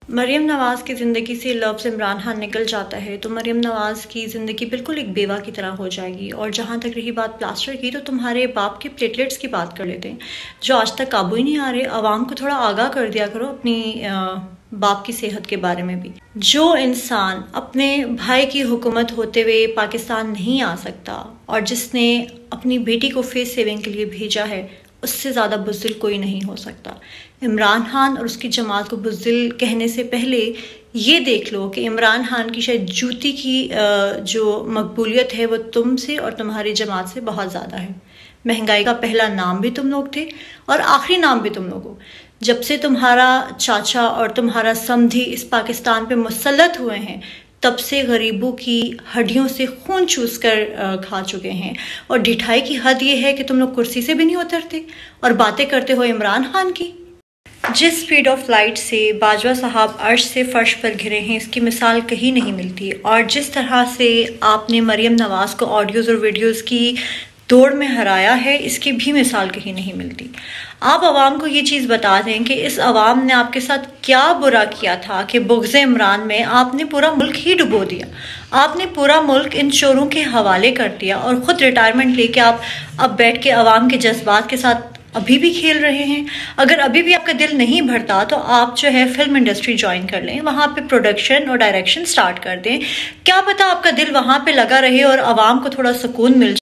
मरियम नवाज़ की ज़िंदगी से लफ्ज़ इमरान खान निकल जाता है तो मरियम नवाज़ की ज़िंदगी बिल्कुल एक बेवा की तरह हो जाएगी। और जहाँ तक रही बात प्लास्टर की, तो तुम्हारे बाप के प्लेटलेट्स की बात कर लेते हैं जो आज तक काबू ही नहीं आ रहे। आवाम को थोड़ा आगाह कर दिया करो अपनी बाप की सेहत के बारे में भी। जो इंसान अपने भाई की हुकूमत होते हुए पाकिस्तान नहीं आ सकता और जिसने अपनी बेटी को फेस सेविंग के लिए भेजा है, उससे ज़्यादा बुज़दिल कोई नहीं हो सकता। इमरान खान और उसकी जमात को बुज़दिल कहने से पहले ये देख लो कि इमरान खान की शायद जूती की जो मकबूलियत है वो तुमसे और तुम्हारी जमात से बहुत ज़्यादा है। महंगाई का पहला नाम भी तुम लोग थे और आखिरी नाम भी तुम लोग हो। जब से तुम्हारा चाचा और तुम्हारा समधी इस पाकिस्तान पे मुसल्लत हुए हैं, तब से गरीबों की हड्डियों से खून चूस कर खा चुके हैं। और ढिठाई की हद ये है कि तुम लोग कुर्सी से भी नहीं उतरते और बातें करते हो इमरान खान की। जिस स्पीड ऑफ लाइट से बाजवा साहब अर्श से फर्श पर घिरे हैं, इसकी मिसाल कहीं नहीं मिलती। और जिस तरह से आपने मरियम नवाज़ को ऑडियोज़ और वीडियोज़ की दौड़ में हराया है, इसकी भी मिसाल कहीं नहीं मिलती। आप आवाम को ये चीज़ बता दें कि इस आवाम ने आपके साथ क्या बुरा किया था कि बुग़्ज़ इमरान में आपने पूरा मुल्क ही डुबो दिया। आपने पूरा मुल्क इन चोरों के हवाले कर दिया और ख़ुद रिटायरमेंट लेके आप अब बैठ के आवाम के जज्बात के साथ अभी भी खेल रहे हैं। अगर अभी भी आपका दिल नहीं भरता तो आप जो है फिल्म इंडस्ट्री ज्वाइन कर लें, वहाँ पे प्रोडक्शन और डायरेक्शन स्टार्ट कर दें। क्या पता आपका दिल वहाँ पे लगा रहे और आवाम को थोड़ा सुकून मिल